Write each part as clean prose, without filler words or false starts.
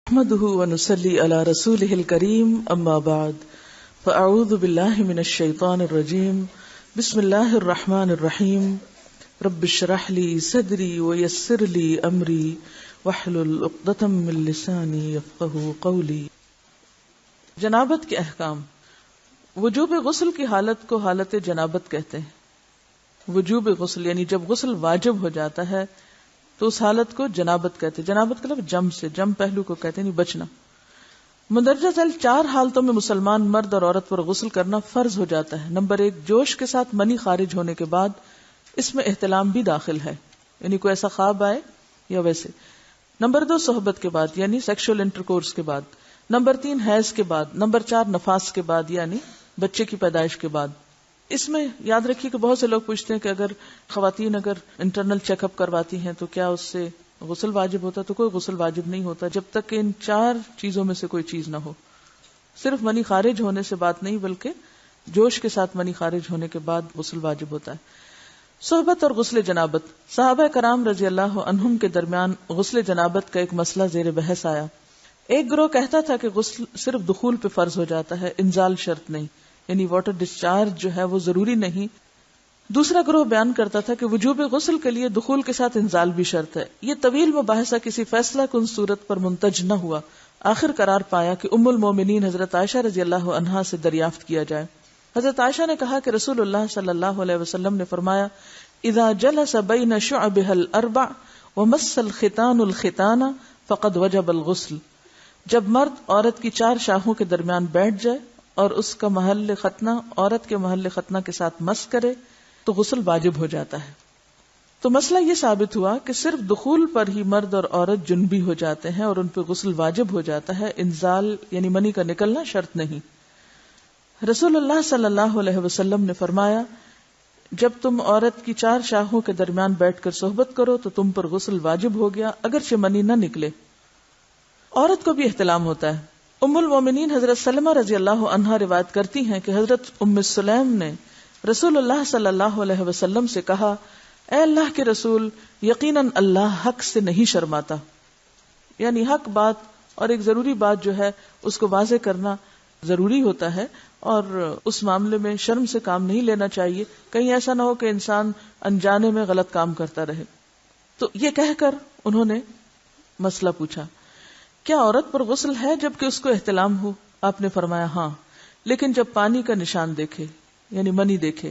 نحمده ونصلي على رسوله الكريم اما بعد فاعوذ بالله من الشيطان الرجيم بسم الله الرحمن الرحيم رب اشرح لي صدري ويسر لي امري واحلل عقدة من لساني يفقهوا قولي۔ جنابت کے احکام۔ وجوب غسل کی حالت کو حالت جنابت کہتے ہیں۔ وجوب غسل یعنی جب غسل واجب ہو جاتا ہے تو اس حالت کو جنابت کہتے ہیں۔ جنابت کا لفظ جم سے، جم پہلو کو کہتے ہیں، نہیں بچنا۔ مندرجہ ذیل 4 حالتوں میں مسلمان مرد اور عورت پر غسل کرنا فرض ہو جاتا ہے۔ نمبر 1، جوش کے ساتھ منی خارج ہونے کے بعد، اس میں احتلام بھی داخل ہے، یعنی کوئی ایسا خواب آئے یا ویسے۔ نمبر 2، صحبت کے بعد یعنی سیکشل انٹرکورس کے بعد۔ نمبر 3، حیض کے بعد۔ نمبر 4، نفاس کے بعد یعنی بچے کی پیدائش کے بعد۔ اس میں یاد رکھیے کہ بہت سے لوگ پوچھتے ہیں کہ اگر خواتین انٹرنل چیک اپ کرواتی ہیں تو کیا اس سے غسل واجب ہوتا ہے؟ تو کوئی غسل واجب نہیں ہوتا جب تک کہ ان 4 چیزوں میں سے کوئی چیز نہ ہو۔ صرف منی خارج ہونے سے بات نہیں، بلکہ جوش کے ساتھ منی خارج ہونے کے بعد غسل واجب ہوتا ہے۔ صحبت اور غسل جنابت۔ صحابہ کرام رضی اللہ عنہم کے درمیان غسل جنابت کا ایک مسئلہ زیر بحث آیا۔ ایک گروہ کہتا تھا کہ غسل صرف دخول پہ فرض ہو جاتا ہے، انزال شرط نہیں، یعنی واٹر ڈسچارج جو ہے وہ ضروری نہیں۔ دوسرا گروہ بیان کرتا تھا کہ وجوب غسل کے لیے دخول کے ساتھ انزال بھی شرط ہے۔ یہ طویل مباحثہ کسی فیصلہ کن صورت پر منتج نہ ہوا۔ آخر قرار پایا کہ ام المومنین حضرت عائشہ رضی اللہ عنہا سے دریافت کیا جائے۔ حضرت عائشہ نے کہا کہ رسول اللہ صلی اللہ علیہ وسلم نے فرمایا، اذا جلس بین شعبها الاربع ومس الختان الختان فقد وجب الغسل۔ جب مرد عورت کی 4 شاخوں کے درمیان بیٹھ جائے اور اس کا محل ختنہ عورت کے محل ختنہ کے ساتھ مس کرے تو غسل واجب ہو جاتا ہے۔ تو مسئلہ یہ ثابت ہوا کہ صرف دخول پر ہی مرد اور عورت جنبی ہو جاتے ہیں اور ان پہ غسل واجب ہو جاتا ہے، انزال یعنی منی کا نکلنا شرط نہیں۔ رسول اللہ صلی اللہ علیہ وسلم نے فرمایا، جب تم عورت کی 4 شاخوں کے درمیان بیٹھ کر صحبت کرو تو تم پر غسل واجب ہو گیا، اگرچہ منی نہ نکلے۔ عورت کو بھی احتلام ہوتا ہے۔ ام المومنین حضرت سلمہ رضی اللہ عنہا روایت کرتی ہیں کہ حضرت ام سلیم نے رسول اللہ صلی اللہ علیہ وسلم سے کہا، اے اللہ کے رسول، یقیناً اللہ حق سے نہیں شرماتا، یعنی حق بات اور ایک ضروری بات جو ہے اس کو واضح کرنا ضروری ہوتا ہے، اور اس معاملے میں شرم سے کام نہیں لینا چاہیے، کہیں ایسا نہ ہو کہ انسان انجانے میں غلط کام کرتا رہے۔ تو یہ کہہ کر انہوں نے مسئلہ پوچھا، کیا عورت پر غسل ہے جبکہ اس کو احتلام ہو؟ آپ نے فرمایا ہاں، لیکن جب پانی کا نشان دیکھے یعنی منی دیکھے۔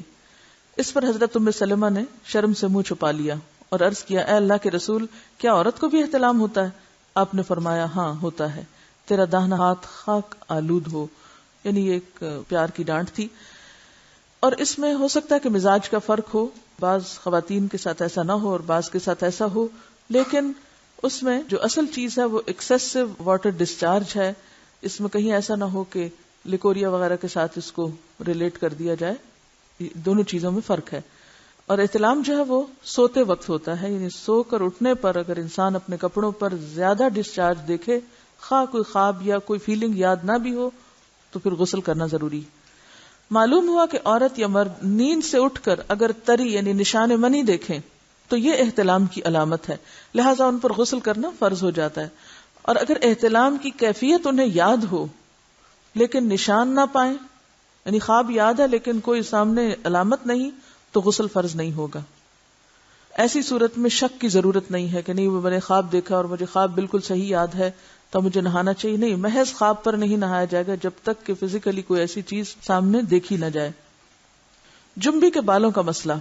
اس پر حضرت ام سلمہ نے شرم سے منہ چھپا لیا اور عرض کیا، اے اللہ کے رسول، کیا عورت کو بھی احتلام ہوتا ہے؟ آپ نے فرمایا ہاں ہوتا ہے، تیرا داہنا ہاتھ خاک آلود ہو، یعنی یہ ایک پیار کی ڈانٹ تھی۔ اور اس میں ہو سکتا ہے کہ مزاج کا فرق ہو، بعض خواتین کے ساتھ ایسا نہ ہو اور بعض کے ساتھ ایسا ہو، لیکن اس میں جو اصل چیز ہے وہ ایکسیسو واٹر ڈسچارج ہے۔ اس میں کہیں ایسا نہ ہو کہ لیکوریا وغیرہ کے ساتھ اس کو ریلیٹ کر دیا جائے۔ دونوں چیزوں میں فرق ہے۔ اور احتلام جو ہے وہ سوتے وقت ہوتا ہے، یعنی سو کر اٹھنے پر اگر انسان اپنے کپڑوں پر زیادہ ڈسچارج دیکھے، خواہ کوئی خواب یا کوئی فیلنگ یاد نہ بھی ہو، تو پھر غسل کرنا ضروری۔ معلوم ہوا کہ عورت یا مرد نیند سے اٹھ کر اگر تری یعنی نشان منی دیکھیں تو یہ احتلام کی علامت ہے، لہٰذا ان پر غسل کرنا فرض ہو جاتا ہے۔ اور اگر احتلام کی کیفیت انہیں یاد ہو لیکن نشان نہ پائیں، یعنی خواب یاد ہے لیکن کوئی سامنے علامت نہیں، تو غسل فرض نہیں ہوگا۔ ایسی صورت میں شک کی ضرورت نہیں ہے کہ نہیں وہ میں نے خواب دیکھا اور مجھے خواب بالکل صحیح یاد ہے تو مجھے نہانا چاہیے، نہیں، محض خواب پر نہیں نہایا جائے گا جب تک کہ فزیکلی کوئی ایسی چیز سامنے دیکھی نہ جائے۔ جنبی کے بالوں کا مسئلہ۔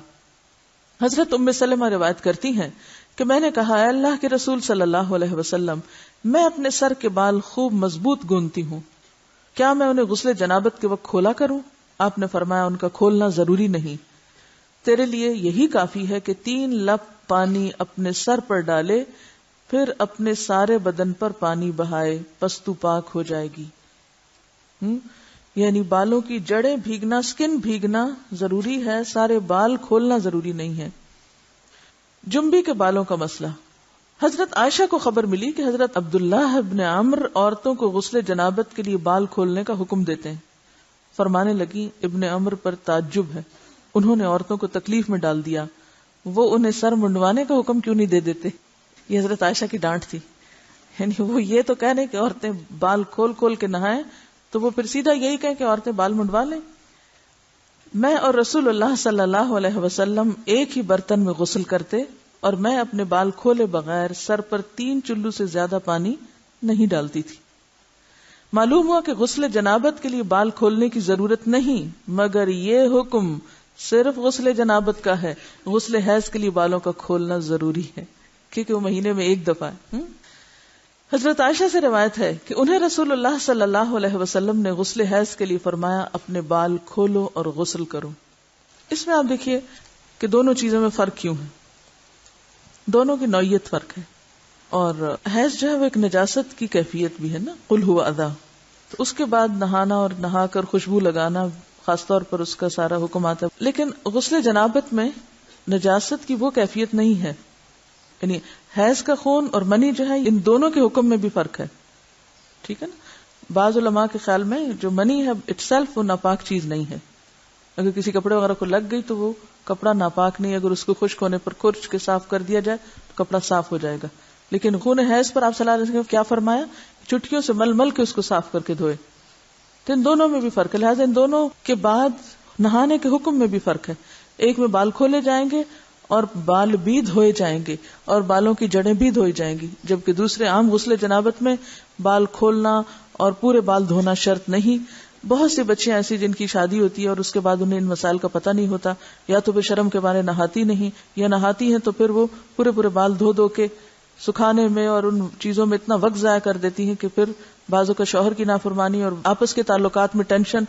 حضرت ام سلمہ روایت کرتی ہیں کہ میں نے کہا، اے اللہ کے رسول صلی اللہ علیہ وسلم، میں اپنے سر کے بال خوب مضبوط گوندتی ہوں، کیا میں انہیں غسل جنابت کے وقت کھولا کروں؟ آپ نے فرمایا، ان کا کھولنا ضروری نہیں، تیرے لیے یہی کافی ہے کہ 3 لپ پانی اپنے سر پر ڈالے، پھر اپنے سارے بدن پر پانی بہائے، پس تو پاک ہو جائے گی۔ یعنی بالوں کی جڑیں بھیگنا، سکن بھیگنا ضروری ہے، سارے بال کھولنا ضروری نہیں ہے۔ جنبی کے بالوں کا مسئلہ۔ حضرت عائشہ کو خبر ملی کہ حضرت عبداللہ ابن عمرو عورتوں کو غسل جنابت کے لیے بال کھولنے کا حکم دیتے ہیں۔ فرمانے لگی، ابن عمرو پر تعجب ہے، انہوں نے عورتوں کو تکلیف میں ڈال دیا، وہ انہیں سر منڈوانے کا حکم کیوں نہیں دے دیتے؟ یہ حضرت عائشہ کی ڈانٹ تھی، یعنی وہ یہ تو کہہ رہے کہ عورتیں بال کھول کھول کے نہائیں، تو وہ پھر سیدھا یہی کہیں کہ عورتیں بال منڈوا لیں. میں اور رسول اللہ صلی اللہ علیہ وسلم ایک ہی برتن میں غسل کرتے اور میں اپنے بال کھولے بغیر سر پر 3 چلو سے زیادہ پانی نہیں ڈالتی تھی. معلوم ہوا کہ غسل جنابت کے لیے بال کھولنے کی ضرورت نہیں، مگر یہ حکم صرف غسل جنابت کا ہے. غسل حیض کے لیے بالوں کا کھولنا ضروری ہے کیونکہ وہ مہینے میں ایک دفعہ ہے. حضرت عائشہ سے روایت ہے کہ انہیں رسول اللہ صلی اللہ علیہ وسلم نے غسل حیض کے لیے فرمایا اپنے بال کھولو اور غسل کرو. اس میں آپ دیکھیے کہ دونوں چیزوں میں فرق کیوں ہے. دونوں کی نوعیت فرق ہے. اور حیض جو ہے وہ ایک نجاست کی کیفیت بھی ہے نا، قل هو اذی. تو اس کے بعد نہانا اور نہا کر خوشبو لگانا خاص طور پر اس کا سارا حکم آتا ہے. لیکن غسل جنابت میں نجاست کی وہ کیفیت نہیں ہے. یعنی حیض کا خون اور منی جو ہے ان دونوں کے حکم میں بھی فرق ہے. ٹھیک ہے نا. بعض علماء کے خیال میں جو منی ہے اٹ سیلف وہ ناپاک چیز نہیں ہے. اگر کسی کپڑے وغیرہ کو لگ گئی تو وہ کپڑا ناپاک نہیں. اگر اس کو خشک ہونے پر کھرچ کے صاف کر دیا جائے تو کپڑا صاف ہو جائے گا. لیکن خون حیض پر آپ صلی اللہ علیہ وسلم نے کیا فرمایا؟ چٹکیوں سے مل مل کے اس کو صاف کر کے دھوئے. تو ان دونوں میں بھی فرق ہے. لہٰذا ان دونوں کے بعد نہانے کے حکم میں بھی فرق ہے. ایک میں بال کھولے جائیں گے اور بال بھی دھوئے جائیں گے اور بالوں کی جڑیں بھی دھوئی جائیں گی، جبکہ دوسرے عام غسل جنابت میں بال کھولنا اور پورے بال دھونا شرط نہیں. بہت سی بچیاں ایسی جن کی شادی ہوتی ہے اور اس کے بعد انہیں ان مسائل کا پتہ نہیں ہوتا، یا تو بے شرم کے مارے نہاتی نہیں، یا نہاتی ہیں تو پھر وہ پورے بال دھو دھو کے سکھانے میں اور ان چیزوں میں اتنا وقت ضائع کر دیتی ہیں کہ پھر بعضوں کا شوہر کی نافرمانی اور آپس کے تعلقات میں ٹینشن،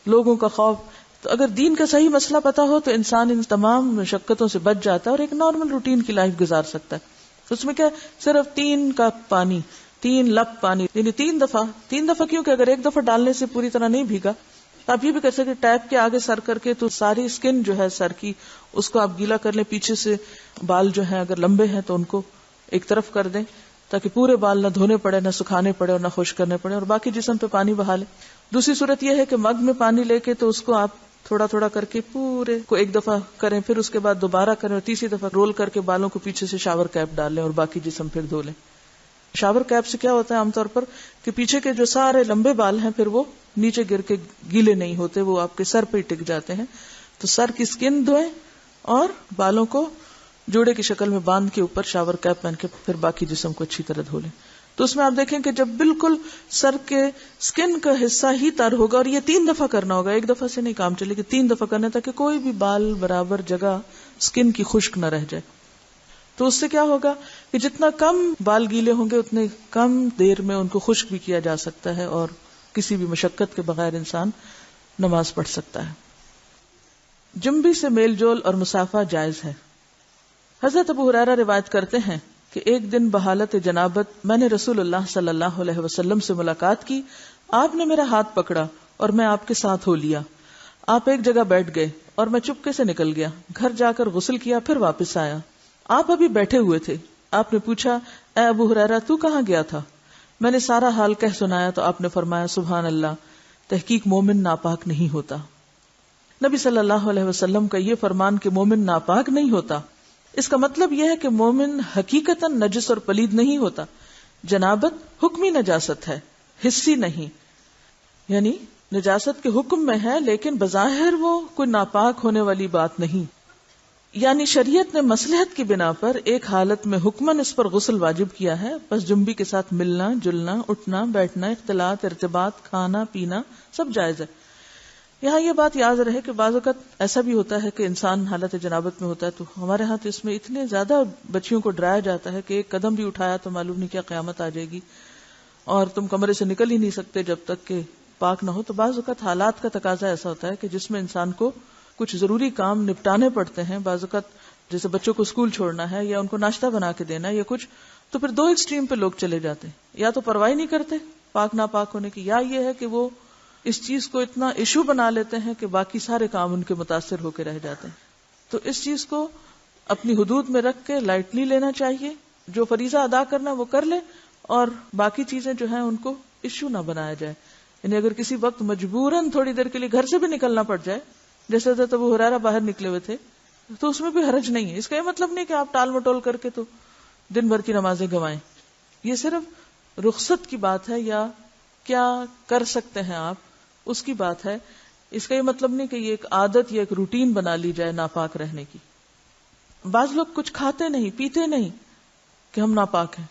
لوگوں کا خوف. تو اگر دین کا صحیح مسئلہ پتا ہو تو انسان ان تمام مشقتوں سے بچ جاتا ہے اور ایک نارمل روٹین کی لائف گزار سکتا ہے. اس میں کیا صرف 3 کپ پانی، 3 لپ پانی، یعنی 3 دفعہ کیوں کہ اگر ایک دفعہ ڈالنے سے پوری طرح نہیں بھیگا تو آپ یہ بھی کر سکتے ٹیپ کے آگے سر کر کے تو ساری اسکن جو ہے سر کی اس کو آپ گیلا کر لیں. پیچھے سے بال جو ہیں اگر لمبے ہیں تو ان کو ایک طرف کر دیں تاکہ پورے بال نہ دھونے پڑے، نہ سکھانے پڑے اور نہ خشک کرنے پڑے، اور باقی جسم پہ پانی بہا لیں. دوسری صورت یہ ہے کہ مگ میں پانی لے کے تو اس کو آپ تھوڑا تھوڑا کر کے پورے کو ایک دفعہ کریں، پھر اس کے بعد دوبارہ کریں اور تیسری دفعہ رول کر کے بالوں کو پیچھے سے شاور کیپ ڈال لیں اور باقی جسم پھر دھو لیں. شاور کیپ سے کیا ہوتا ہے عام طور پر کہ پیچھے کے جو سارے لمبے بال ہیں پھر وہ نیچے گر کے گیلے نہیں ہوتے، وہ آپ کے سر پہ ہی ٹک جاتے ہیں. تو سر کی اسکن دھوئیں اور بالوں کو جوڑے کی شکل میں باندھ کے اوپر شاور کیپ پہن کے پھر باقی جسم کو اچھی طرح دھو لیں. تو اس میں آپ دیکھیں کہ جب بالکل سر کے سکن کا حصہ ہی تر ہوگا، اور یہ 3 دفعہ کرنا ہوگا، ایک دفعہ سے نہیں کام چلے کہ 3 دفعہ کرنا تاکہ کوئی بھی بال برابر جگہ سکن کی خشک نہ رہ جائے. تو اس سے کیا ہوگا کہ جتنا کم بال گیلے ہوں گے اتنے کم دیر میں ان کو خشک بھی کیا جا سکتا ہے اور کسی بھی مشقت کے بغیر انسان نماز پڑھ سکتا ہے. جنبی سے میل جول اور مسافہ جائز ہے. حضرت ابو ہریرہ روایت کرتے ہیں کہ ایک دن بحالت جنابت میں نے رسول اللہ صلی اللہ علیہ وسلم سے ملاقات کی. آپ نے میرا ہاتھ پکڑا اور میں آپ کے ساتھ ہو لیا. آپ ایک جگہ بیٹھ گئے اور میں چپکے سے نکل گیا. گھر جا کر غسل کیا، پھر واپس آیا. آپ ابھی بیٹھے ہوئے تھے. آپ نے پوچھا اے ابو ہریرہ تو کہاں گیا تھا؟ میں نے سارا حال کہہ سنایا تو آپ نے فرمایا سبحان اللہ، تحقیق مومن ناپاک نہیں ہوتا. نبی صلی اللہ علیہ وسلم کا یہ فرمان کہ مومن ناپاک نہیں ہوتا، اس کا مطلب یہ ہے کہ مومن حقیقتاً نجس اور پلید نہیں ہوتا. جنابت حکمی نجاست ہے، حسی نہیں. یعنی نجاست کے حکم میں ہے لیکن بظاہر وہ کوئی ناپاک ہونے والی بات نہیں. یعنی شریعت نے مصلحت کی بنا پر ایک حالت میں حکماً اس پر غسل واجب کیا ہے، بس جنبی کے ساتھ ملنا جلنا، اٹھنا بیٹھنا، اختلاط، ارتباط، کھانا پینا سب جائز ہے. یہاں یہ بات یاد رہے کہ بعض اوقات ایسا بھی ہوتا ہے کہ انسان حالت جنابت میں ہوتا ہے، تو ہمارے ہاتھ اس میں اتنے زیادہ بچیوں کو ڈرایا جاتا ہے کہ ایک قدم بھی اٹھایا تو معلوم نہیں کیا قیامت آ جائے گی اور تم کمرے سے نکل ہی نہیں سکتے جب تک کہ پاک نہ ہو. تو بعض اوقات حالات کا تقاضا ایسا ہوتا ہے کہ جس میں انسان کو کچھ ضروری کام نپٹانے پڑتے ہیں. بعض اوقات جیسے بچوں کو اسکول چھوڑنا ہے یا ان کو ناشتہ بنا کے دینا ہے یا کچھ، تو پھر 2 ایکسٹریم پہ لوگ چلے جاتے ہیں. یا تو پرواہ نہیں کرتے پاک ناپاک ہونے کی، یا یہ ہے کہ وہ اس چیز کو اتنا ایشو بنا لیتے ہیں کہ باقی سارے کام ان کے متاثر ہو کے رہ جاتے ہیں. تو اس چیز کو اپنی حدود میں رکھ کے لائٹلی لینا چاہیے. جو فریضہ ادا کرنا وہ کر لے اور باقی چیزیں جو ہیں ان کو ایشو نہ بنایا جائے. یعنی اگر کسی وقت مجبوراً تھوڑی دیر کے لیے گھر سے بھی نکلنا پڑ جائے، جیسے حضرت ابو ہریرہ باہر نکلے ہوئے تھے، تو اس میں بھی حرج نہیں ہے. اس کا یہ مطلب نہیں کہ آپ ٹال مٹول کر کے تو دن بھر کی نمازیں گنوائیں. یہ صرف رخصت کی بات ہے یا کیا کر سکتے ہیں آپ، اس کی بات ہے. اس کا یہ مطلب نہیں کہ یہ ایک عادت یا ایک روٹین بنا لی جائے ناپاک رہنے کی. بعض لوگ کچھ کھاتے نہیں پیتے نہیں کہ ہم ناپاک ہیں.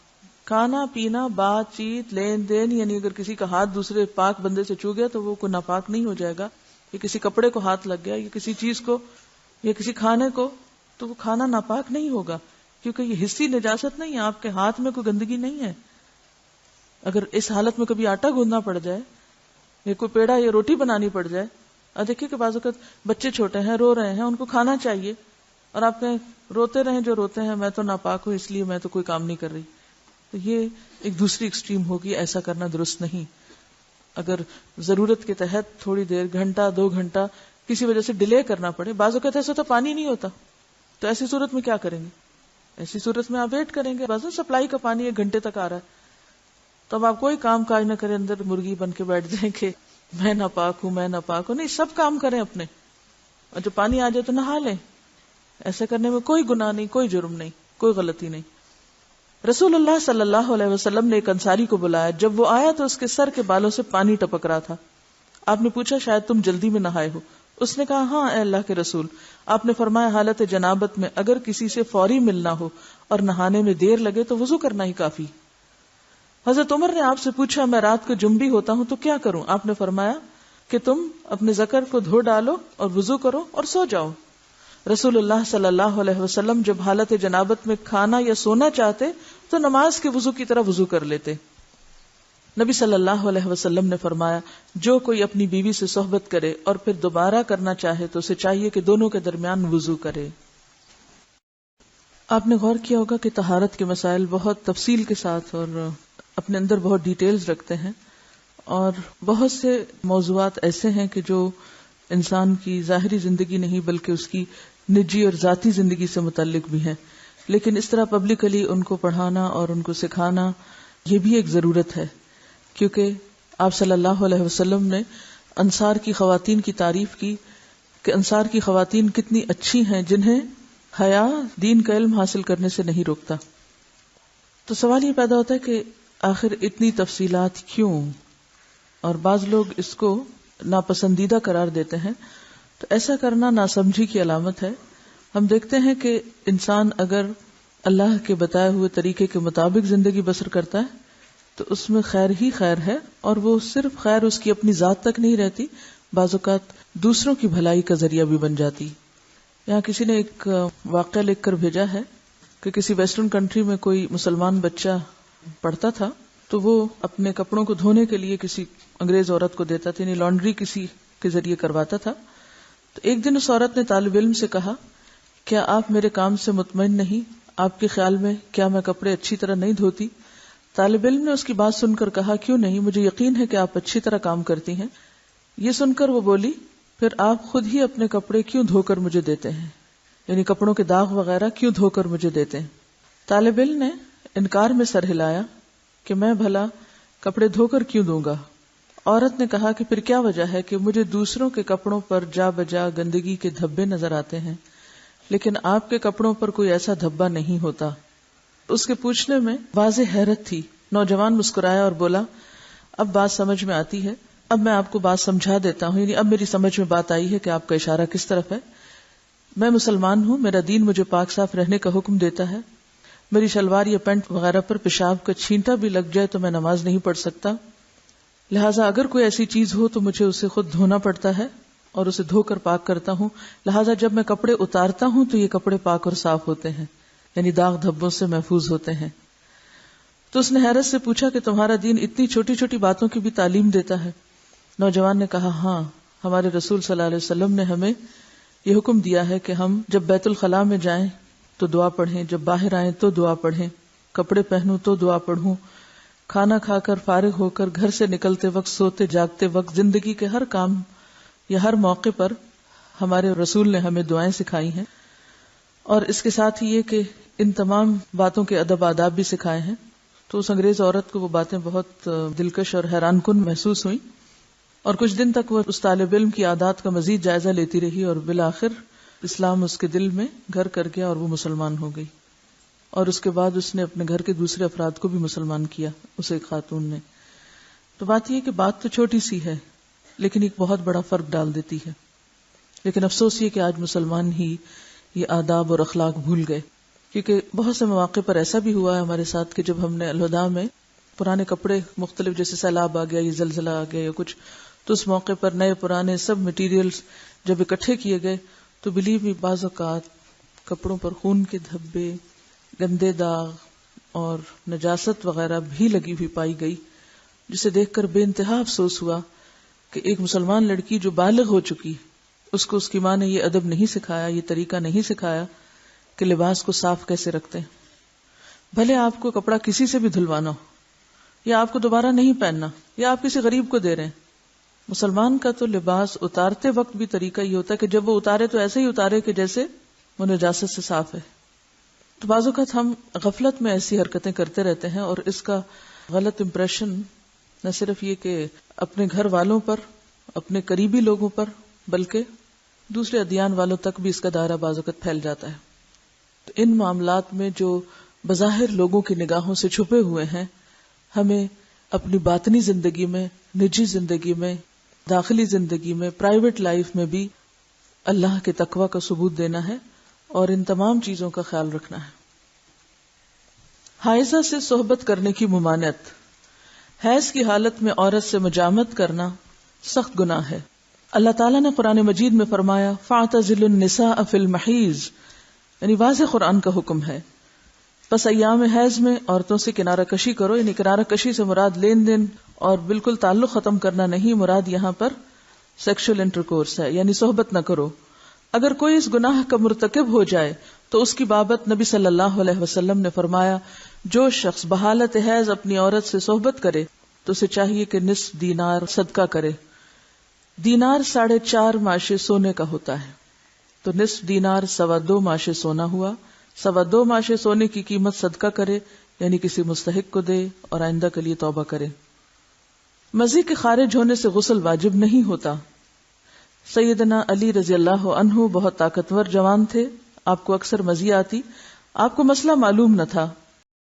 کھانا پینا بات چیت لین دین، یعنی اگر کسی کا ہاتھ دوسرے پاک بندے سے چھو گیا تو وہ کوئی ناپاک نہیں ہو جائے گا. یا کسی کپڑے کو ہاتھ لگ گیا یا کسی چیز کو یا کسی کھانے کو، تو وہ کھانا ناپاک نہیں ہوگا، کیونکہ یہ حصی نجاست نہیں ہے. آپ کے ہاتھ میں کوئی گندگی نہیں ہے. اگر اس حالت میں کبھی آٹا گوندنا پڑ جائے یا کوئی پیڑا یا روٹی بنانی پڑ جائے، اور دیکھیے کہ بعض اوقات بچے چھوٹے ہیں رو رہے ہیں، ان کو کھانا چاہیے، اور آپ کہیں روتے رہیں جو روتے ہیں، میں تو ناپاک ہوں اس لیے میں تو کوئی کام نہیں کر رہی. تو یہ ایک دوسری ایکسٹریم ہوگی، ایسا کرنا درست نہیں. اگر ضرورت کے تحت تھوڑی دیر، گھنٹہ 2 گھنٹہ کسی وجہ سے ڈیلے کرنا پڑے، بعض اوقات ایسا تو پانی نہیں ہوتا، تو ایسی صورت میں کیا کریں گے؟ ایسی صورت میں آپ ویٹ کریں گے. بعض سپلائی کا پانی 1 گھنٹے تک آ رہا ہے، تو اب آپ کوئی کام کاج نہ کریں، اندر مرغی بن کے بیٹھ جائیں کہ میں ناپاک ہوں میں ناپاک ہوں. نہیں، سب کام کریں اپنے، اور جب پانی آ جائے تو نہا لیں. ایسا کرنے میں کوئی گناہ نہیں، کوئی جرم نہیں، کوئی غلطی نہیں. رسول اللہ صلی اللہ علیہ وسلم نے ایک انصاری کو بلایا. جب وہ آیا تو اس کے سر کے بالوں سے پانی ٹپک رہا تھا. آپ نے پوچھا شاید تم جلدی میں نہائے ہو. اس نے کہا ہاں اے اللہ کے رسول. آپ نے فرمایا حالت جنابت میں اگر کسی سے فوری ملنا ہو اور نہانے میں دیر لگے تو وضو کرنا ہی کافی. حضرت عمر نے آپ سے پوچھا میں رات کو جنبی ہوتا ہوں تو کیا کروں؟ آپ نے فرمایا کہ تم اپنے ذکر کو دھو ڈالو اور وضو کرو اور سو جاؤ. رسول اللہ صلی اللہ علیہ وسلم جب حالت جنابت میں کھانا یا سونا چاہتے تو نماز کے وضو کی طرح وضو کر لیتے. نبی صلی اللہ علیہ وسلم نے فرمایا جو کوئی اپنی بیوی سے صحبت کرے اور پھر دوبارہ کرنا چاہے تو اسے چاہیے کہ دونوں کے درمیان وضو کرے. آپ نے غور کیا ہوگا کہ طہارت کے مسائل بہت تفصیل کے ساتھ اور اپنے اندر بہت ڈیٹیلز رکھتے ہیں، اور بہت سے موضوعات ایسے ہیں کہ جو انسان کی ظاہری زندگی نہیں بلکہ اس کی نجی اور ذاتی زندگی سے متعلق بھی ہیں. لیکن اس طرح پبلکلی ان کو پڑھانا اور ان کو سکھانا یہ بھی ایک ضرورت ہے، کیونکہ آپ صلی اللہ علیہ وسلم نے انصار کی خواتین کی تعریف کی کہ انصار کی خواتین کتنی اچھی ہیں جنہیں حیا دین کا علم حاصل کرنے سے نہیں روکتا. تو سوال یہ پیدا ہوتا ہے کہ آخر اتنی تفصیلات کیوں؟ اور بعض لوگ اس کو ناپسندیدہ قرار دیتے ہیں. تو ایسا کرنا ناسمجھی کی علامت ہے. ہم دیکھتے ہیں کہ انسان اگر اللہ کے بتائے ہوئے طریقے کے مطابق زندگی بسر کرتا ہے تو اس میں خیر ہی خیر ہے، اور وہ صرف خیر اس کی اپنی ذات تک نہیں رہتی، بعض اوقات دوسروں کی بھلائی کا ذریعہ بھی بن جاتی. یہاں کسی نے ایک واقعہ لکھ کر بھیجا ہے کہ کسی ویسٹرن کنٹری میں کوئی مسلمان بچہ پڑھتا تھا تو وہ اپنے کپڑوں کو دھونے کے لیے کسی انگریز عورت کو دیتا تھا، یعنی لانڈری کسی کے ذریعے کرواتا تھا. تو ایک دن اس عورت نے طالب علم سے کہا کیا آپ میرے کام سے مطمئن نہیں؟ آپ کے خیال میں کیا میں کپڑے اچھی طرح نہیں دھوتی؟ طالب علم نے اس کی بات سن کر کہا کیوں نہیں، مجھے یقین ہے کہ آپ اچھی طرح کام کرتی ہیں. یہ سن کر وہ بولی پھر آپ خود ہی اپنے کپڑے کیوں دھو کر مجھے دیتے ہیں، یعنی کپڑوں کے داغ وغیرہ کیوں دھو کر مجھے دیتے ہیں؟ طالب علم نے انکار میں سر ہلایا کہ میں بھلا کپڑے دھو کر کیوں دوں گا. عورت نے کہا کہ پھر کیا وجہ ہے کہ مجھے دوسروں کے کپڑوں پر جا بجا گندگی کے دھبے نظر آتے ہیں لیکن آپ کے کپڑوں پر کوئی ایسا دھبا نہیں ہوتا. اس کے پوچھنے میں واضح حیرت تھی. نوجوان مسکرایا اور بولا اب بات سمجھ میں آتی ہے، اب میں آپ کو بات سمجھا دیتا ہوں، یعنی اب میری سمجھ میں بات آئی ہے کہ آپ کا اشارہ کس طرف ہے. میں مسلمان ہوں، میرا دین مجھے پاک صاف رہنے کا حکم دیتا ہے. میری شلوار یا پینٹ وغیرہ پر پیشاب کا چھینٹا بھی لگ جائے تو میں نماز نہیں پڑھ سکتا، لہٰذا اگر کوئی ایسی چیز ہو تو مجھے اسے خود دھونا پڑتا ہے اور اسے دھو کر پاک کرتا ہوں، لہٰذا جب میں کپڑے اتارتا ہوں تو یہ کپڑے پاک اور صاف ہوتے ہیں، یعنی داغ دھبوں سے محفوظ ہوتے ہیں. تو اس نے حیرت سے پوچھا کہ تمہارا دین اتنی چھوٹی چھوٹی باتوں کی بھی تعلیم دیتا ہے؟ نوجوان نے کہا ہاں، ہمارے رسول صلی اللہ علیہ وسلم نے ہمیں یہ حکم دیا ہے کہ ہم جب بیت الخلاء میں جائیں تو دعا پڑھیں، جب باہر آئیں تو دعا پڑھیں، کپڑے پہنوں تو دعا پڑھوں، کھانا کھا کر فارغ ہو کر گھر سے نکلتے وقت، سوتے جاگتے وقت، زندگی کے ہر کام یا ہر موقع پر ہمارے رسول نے ہمیں دعائیں سکھائی ہیں. اور اس کے ساتھ ہی یہ کہ ان تمام باتوں کے ادب آداب بھی سکھائے ہیں. تو اس انگریز عورت کو وہ باتیں بہت دلکش اور حیران کن محسوس ہوئیں، اور کچھ دن تک وہ اس طالب علم کی عادات کا مزید جائزہ لیتی رہی، اور بالآخر اسلام اس کے دل میں گھر کر گیا اور وہ مسلمان ہو گئی. اور اس کے بعد اس نے اپنے گھر کے دوسرے افراد کو بھی مسلمان کیا، اسے ایک خاتون نے. تو بات یہ کہ بات تو چھوٹی سی ہے لیکن ایک بہت بڑا فرق ڈال دیتی ہے. لیکن افسوس یہ کہ آج مسلمان ہی یہ آداب اور اخلاق بھول گئے، کیونکہ بہت سے مواقع پر ایسا بھی ہوا ہے ہمارے ساتھ کہ جب ہم نے الہدیٰ میں پرانے کپڑے مختلف، جیسے سیلاب آ گیا یا زلزلہ آ گیا یا کچھ، تو اس موقع پر نئے پرانے سب مٹیریلز جب اکٹھے کیے گئے تو بلیو می بعض اوقات کپڑوں پر خون کے دھبے، گندے داغ اور نجاست وغیرہ بھی لگی ہوئی پائی گئی، جسے دیکھ کر بے انتہا افسوس ہوا کہ ایک مسلمان لڑکی جو بالغ ہو چکی، اس کو اس کی ماں نے یہ ادب نہیں سکھایا، یہ طریقہ نہیں سکھایا کہ لباس کو صاف کیسے رکھتے ہیں. بھلے آپ کو کپڑا کسی سے بھی دھلوانا ہو یا آپ کو دوبارہ نہیں پہننا یا آپ کسی غریب کو دے رہے ہیں، مسلمان کا تو لباس اتارتے وقت بھی طریقہ یہ ہوتا ہے کہ جب وہ اتارے تو ایسے ہی اتارے کہ جیسے وہ نجاست سے صاف ہے. تو بعض اوقات ہم غفلت میں ایسی حرکتیں کرتے رہتے ہیں اور اس کا غلط امپریشن نہ صرف یہ کہ اپنے گھر والوں پر، اپنے قریبی لوگوں پر، بلکہ دوسرے ادیان والوں تک بھی اس کا دائرہ بعض اوقات پھیل جاتا ہے. تو ان معاملات میں جو بظاہر لوگوں کی نگاہوں سے چھپے ہوئے ہیں، ہمیں اپنی باطنی زندگی میں، نجی زندگی میں، داخلی زندگی میں، پرائیویٹ لائف میں بھی اللہ کے تقوی کا ثبوت دینا ہے اور ان تمام چیزوں کا خیال رکھنا ہے. حائضہ سے صحبت کرنے کی ممانعت. حیض کی حالت میں عورت سے مجامت کرنا سخت گناہ ہے. اللہ تعالیٰ نے قرآن مجید میں فرمایا فَاعْتَزِلُوا النِّسَاءَ فِي الْمَحِيضِ، یعنی واضح قرآن کا حکم ہے. بس ایام حیض میں عورتوں سے کنارہ کشی کرو، یعنی کنارہ کشی سے مراد لین دین اور بالکل تعلق ختم کرنا نہیں، مراد یہاں پر سیکشل انٹرکورس ہے، یعنی صحبت نہ کرو. اگر کوئی اس گناہ کا مرتکب ہو جائے تو اس کی بابت نبی صلی اللہ علیہ وسلم نے فرمایا جو شخص بحالت حیض اپنی عورت سے صحبت کرے تو اسے چاہیے کہ نصف دینار صدقہ کرے. دینار 4.5 ماشے سونے کا ہوتا ہے، تو نصف دینار 2.25 ماشے سونا ہوا. 2.25 ماشے سونے کی قیمت صدقہ کرے، یعنی کسی مستحق کو دے اور آئندہ کے لیے توبہ کرے. مزی کے خارج ہونے سے غسل واجب نہیں ہوتا. سیدنا علی رضی اللہ عنہ بہت طاقتور جوان تھے، آپ کو اکثر مزی آتی. آپ کو مسئلہ معلوم نہ تھا،